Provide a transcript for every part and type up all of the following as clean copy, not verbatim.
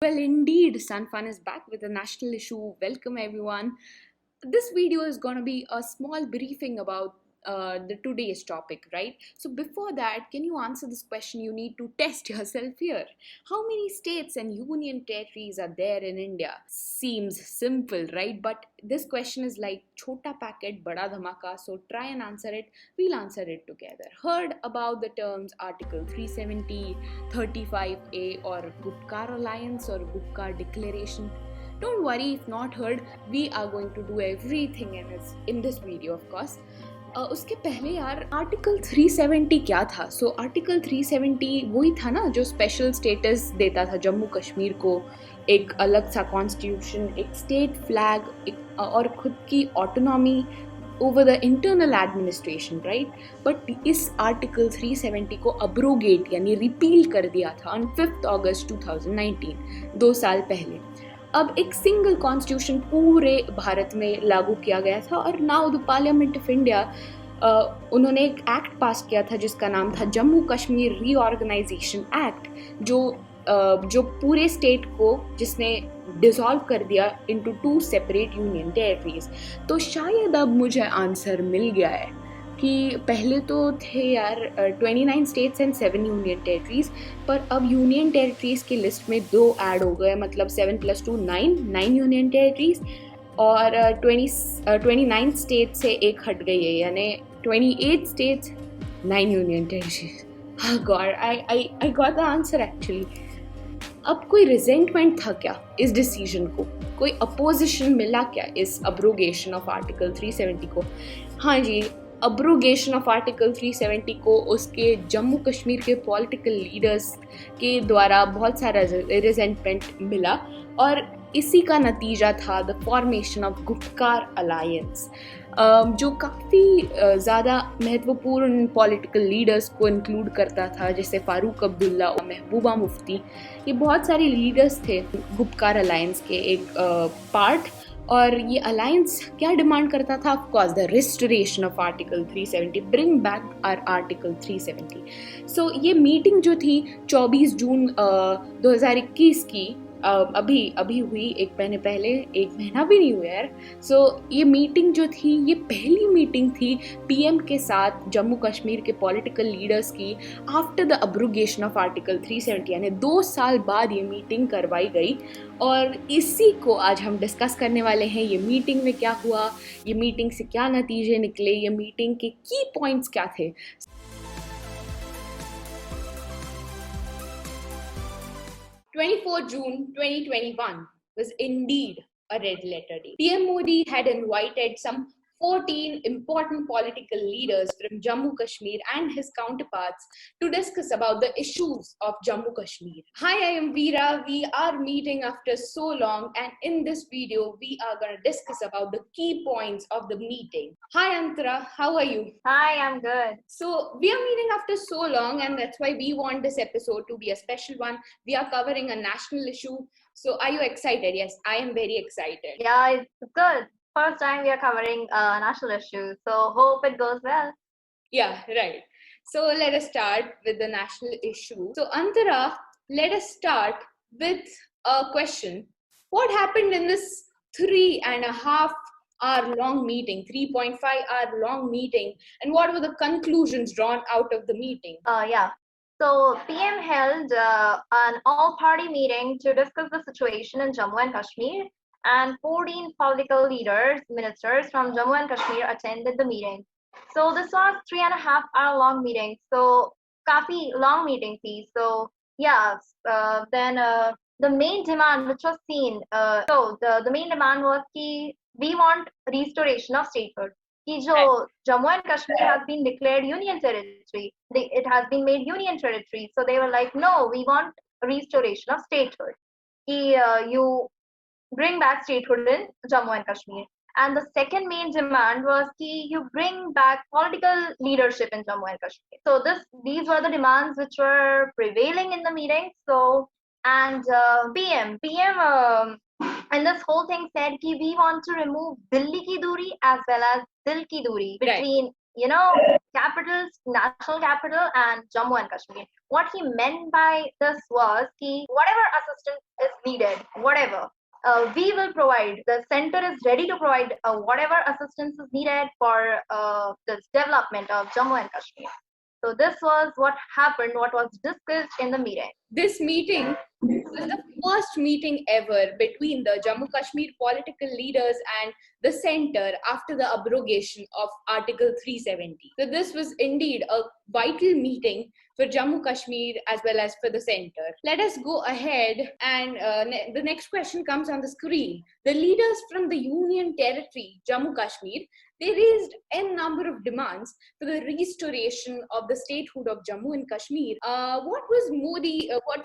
Well, indeed, Sunfun is back with a national issue. Welcome, everyone. This video is going to be a small briefing about the today's topic, right? So, before that, can you answer this question? You need to test yourself here. How many states and union territories are there in India? Seems simple, right? But this question is like chota packet, bada dhamaka. So, try and answer it. We'll answer it together. Heard about the terms Article 370, 35A, or Gupkar Alliance or Gupkar Declaration? Don't worry if not heard, we are going to do everything in this video of course. उसके पहले यार article 370 क्या था? So article 370 वही था ना जो special status देता था जम्मू कश्मीर को, एक अलग सा कॉन्स्टिट्यूशन, एक स्टेट फ्लैग और खुद की autonomy over the internal administration, right? But इस आर्टिकल 370 को अब्रोगेट यानी रिपील कर दिया था on 5th August 2019, 2 साल पहले. अब एक सिंगल कॉन्स्टिट्यूशन पूरे भारत में लागू किया गया था और now the parliament of India उन्होंने एक एक्ट पास किया था जिसका नाम था जम्मू कश्मीर रीऑर्गेनाइजेशन एक्ट, जो पूरे स्टेट को जिसने डिसॉल्व कर दिया इनटू 2 सेपरेट यूनियन टेरिटरीज. तो शायद अब मुझे आंसर मिल गया है कि पहले तो थे यार 29 स्टेट्स एंड 7 यूनियन टेरिटरीज, पर अब यूनियन टेरिटरीज की लिस्ट में 2 ऐड हो गए, मतलब 7 + 2 9 यूनियन टेरिटरीज और 29 स्टेट से एक हट गई है यानी 28 states 9 union territories. God, I got the answer actually. अब कोई रिजेंटमेंट था क्या इस डिसीजन को? कोई अपोजिशन मिला क्या इस अब्रोगेशन ऑफ आर्टिकल 370 को? हाँ जी, अब्रोगेशन ऑफ आर्टिकल 370 को उसके जम्मू कश्मीर के पॉलिटिकल लीडर्स के द्वारा बहुत सारा रिजेंटमेंट मिला और इसी का नतीजा था the formation of Gupkar alliance, जो काफ़ी ज़्यादा महत्वपूर्ण पॉलिटिकल लीडर्स को इंक्लूड करता था, जैसे फारूक अब्दुल्ला और महबूबा मुफ्ती. ये बहुत सारे लीडर्स थे गुप्कार अलायंस के एक पार्ट. और ये अलायंस क्या डिमांड करता था? Of course the restoration of article 370, bring back our article 370. So ये मीटिंग जो थी 24 जून 2021 की अभी हुई, एक महीने पहले, एक महीना भी नहीं हुआ यार. सो ये मीटिंग जो थी ये पहली मीटिंग थी पीएम के साथ जम्मू कश्मीर के पॉलिटिकल लीडर्स की after the abrogation of article 370, यानी 2 साल बाद ये मीटिंग करवाई गई. और इसी को आज हम डिस्कस करने वाले हैं. ये मीटिंग में क्या हुआ, ये मीटिंग से क्या नतीजे निकले, ये मीटिंग के की पॉइंट्स क्या थे. 24 June 2021 was indeed a red letter day. PM Modi had invited some 14 important political leaders from Jammu Kashmir and his counterparts to discuss about the issues of Jammu Kashmir. Hi, I am Veera. We are meeting after so long, and in this video, we are going to discuss about the key points of the meeting. Hi, Antara. How are you? Hi, I'm good. So, we are meeting after so long, and that's why we want this episode to be a special one. We are covering a national issue. So, are you excited? Yes, I am very excited. Yeah, it's good. First time we are covering a national issue, so hope it goes well. Yeah, right. So let us start with the national issue. So Antara, let us start with a question. What happened in this 3.5 hour long meeting, 3.5 hour long meeting, and what were the conclusions drawn out of the meeting? Yeah. So PM held an all-party meeting to discuss the situation in Jammu and Kashmir, and 14 political leaders, ministers from Jammu and Kashmir attended the meeting. So this was 3.5 hour long meeting. So काफी long meeting थी. So yeah, then the main demand which was seen, the main demand was कि we want restoration of statehood. कि जो Jammu and Kashmir has been declared union territory, it has been made union territory. So they were like, no, we want restoration of statehood. कि you bring back statehood in Jammu and Kashmir. And the second main demand was कि you bring back political leadership in Jammu and Kashmir. So these were the demands which were prevailing in the meeting. So and PM and this whole thing said कि we want to remove Dilli ki duri as well as Dil ki duri between capitals, national capital and Jammu and Kashmir. What he meant by this was ki whatever assistance is needed, whatever, we will provide. The center is ready to provide whatever assistance is needed for this development of Jammu and Kashmir. So this was what happened, what was discussed in the meeting. This meeting was the first meeting ever between the Jammu Kashmir political leaders and the center after the abrogation of Article 370. So this was indeed a vital meeting for Jammu Kashmir as well as for the center. Let us go ahead and the next question comes on the screen. The leaders from the Union Territory, Jammu Kashmir, they raised a number of demands for the restoration of the statehood of Jammu and Kashmir. What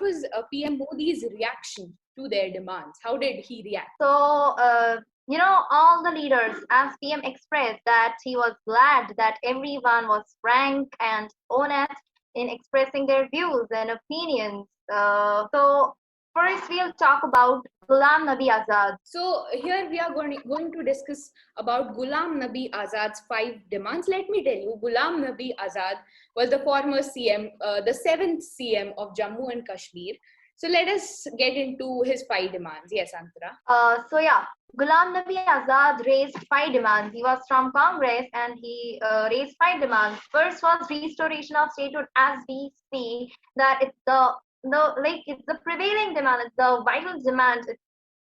was PM Modi's reaction to their demands? How did he react? So, all the leaders, as PM expressed, that he was glad that everyone was frank and honest in expressing their views and opinions. So, first we'll talk about Ghulam Nabi Azad. So here we are going to discuss about Ghulam Nabi Azad's 5 demands. Let me tell you, Ghulam Nabi Azad was the former CM, the 7th CM of Jammu and Kashmir. So let us get into his 5 demands. Yes, Antara. Ghulam Nabi Azad raised 5 demands. He was from Congress and he raised 5 demands. First was restoration of statehood, as we see that it's it's the prevailing demand, it's the vital demand.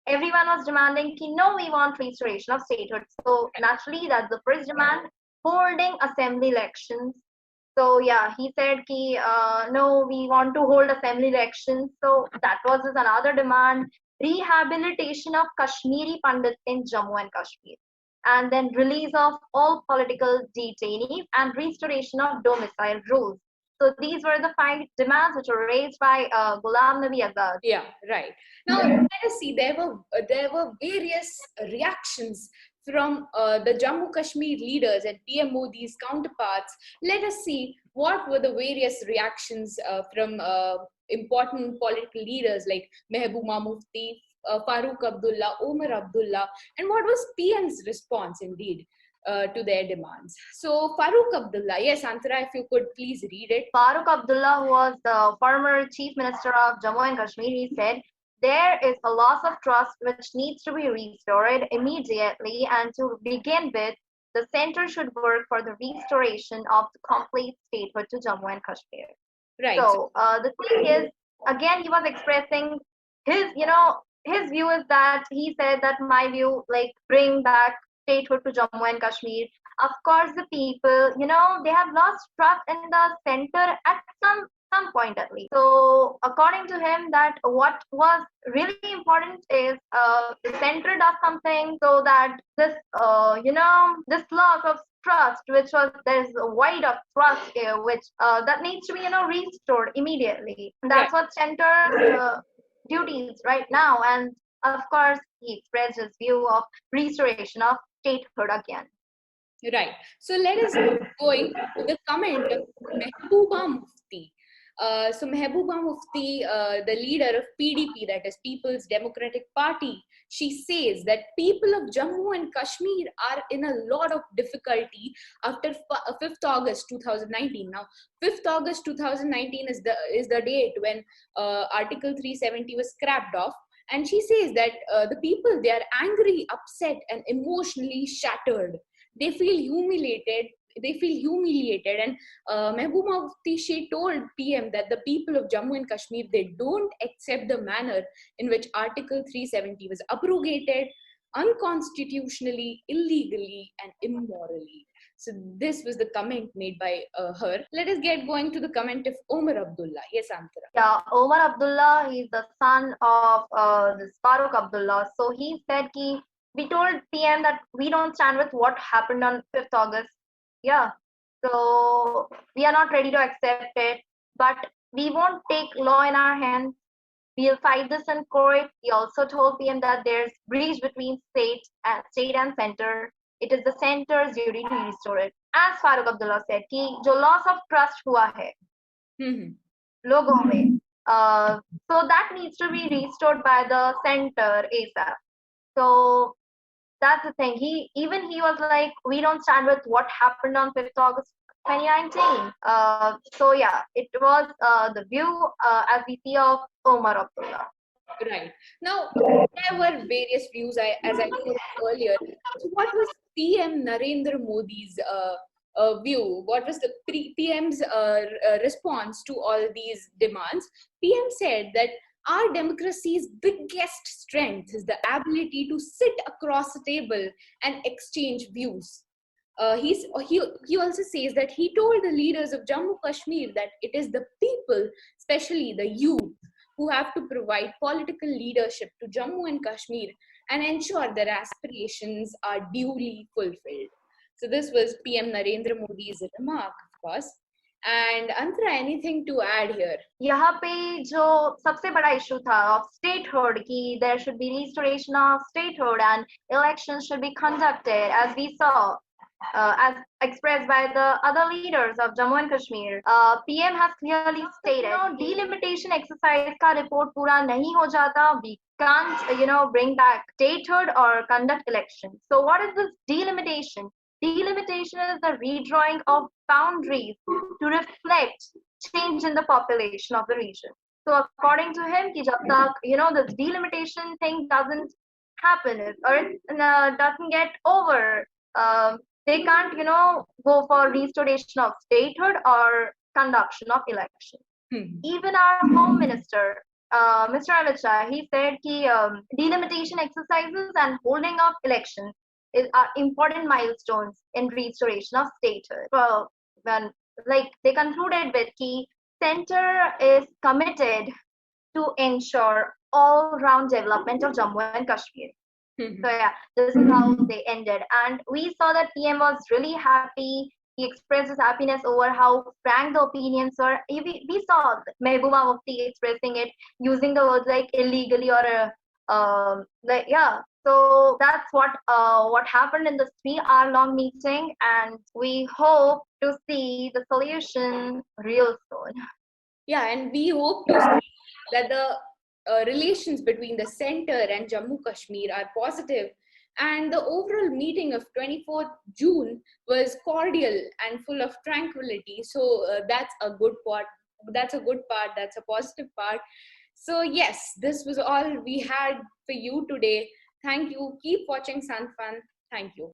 Everyone was demanding, no, we want restoration of statehood. So naturally, that's the first demand, holding assembly elections. So yeah, he said, no, we want to hold assembly elections. So that was his another demand. Rehabilitation of Kashmiri Pandits in Jammu and Kashmir. And then release of all political detainees and restoration of domicile rules. So these were the 5 demands which were raised by Ghulam Nabi Azad. Yeah, right. Now let us see. There were various reactions from the Jammu Kashmir leaders and PM Modi's counterparts. Let us see what were the various reactions from important political leaders like Mehbooba Mufti, Farooq Abdullah, Omar Abdullah, and what was PM's response indeed to their demands. So Farooq Abdullah, yes, Antara, if you could please read it. Farooq Abdullah, who was the former Chief Minister of Jammu and Kashmir, he said, there is a loss of trust which needs to be restored immediately, and to begin with, the center should work for the restoration of the complete statehood to Jammu and Kashmir. Right. So the thing is, again, he was expressing his view is that he said that my view, like, bring back statehood to Jammu and Kashmir. Of course, the people, they have lost trust in the center at some point at least. So according to him, that what was really important is the center does something so that this this loss of trust, which was there's a void of trust here, which that needs to be restored immediately. That's what center duties right now. And of course, he expressed his view of restoration of statehood again. Right. So let us going to the comment of Mehbooba Mufti. So Mehbooba Mufti, the leader of PDP, that is People's Democratic Party, she says that people of Jammu and Kashmir are in a lot of difficulty after 5th August 2019. Now, 5th August 2019 is the date when Article 370 was scrapped off. And she says that the people, they are angry, upset, and emotionally shattered. They feel humiliated. And Mehbooba Mufti, she told PM that the people of Jammu and Kashmir, they don't accept the manner in which Article 370 was abrogated unconstitutionally, illegally, and immorally. So this was the comment made by her. Let us get going to the comment of Omar Abdullah. Yes, Antara. Yeah, Omar Abdullah, he's the son of this Farooq Abdullah. So he said, we told PM that we don't stand with what happened on 5th August. Yeah, so we are not ready to accept it, but we won't take law in our hands. We'll fight this in court. He also told PM that there's breach between state and center. It is the center's duty to restore it. As Farooq Abdullah said, कि जो loss of trust हुआ है लोगों में, so that needs to be restored by the center ASAP. So that's the thing. He was like, we don't stand with what happened on 5th August 2019. So yeah, it was the view as we see of Omar Abdullah. Right. Now, there were various views, as I told earlier. So, what was PM Narendra Modi's view? What was the PM's response to all these demands? PM said that our democracy's biggest strength is the ability to sit across a table and exchange views. He also says that he told the leaders of Jammu Kashmir that it is the people, especially the youth, who have to provide political leadership to Jammu and Kashmir and ensure their aspirations are duly fulfilled. So this was PM Narendra Modi's remark, of course. And Antara, anything to add here? यहाँ पे जो सबसे बड़ा issue था of statehood कि there should be restoration of statehood and elections should be conducted as we saw as expressed by the other leaders of Jammu and Kashmir. PM has clearly stated, delimitation exercise का report पूरा नहीं हो जाता, we can't, bring back statehood or conduct elections. So what is this delimitation? Delimitation is the redrawing of boundaries to reflect change in the population of the region. So according to him, कि जब तक this delimitation thing doesn't happen or it doesn't get over, they can't go for restoration of statehood or conduction of election. Even our home minister, Mr. Amit Shah, he said that delimitation exercises and holding of elections are important milestones in restoration of statehood. So when they concluded with the center is committed to ensure all-round development of Jammu and Kashmir. So yeah, this is how they ended. And we saw that PM was really happy. He expressed his happiness over how frank the opinions were. We saw Mehbooba Mufti expressing it using the words like illegally or So that's what happened in this 3-hour-long meeting, and we hope to see the solution real soon. Yeah, and we hope to see that the relations between the center and Jammu Kashmir are positive, and the overall meeting of 24th June was cordial and full of tranquility. So that's a good part. That's a good part. That's a positive part. So yes, this was all we had for you today. Thank you. Keep watching Sun Fun. Thank you.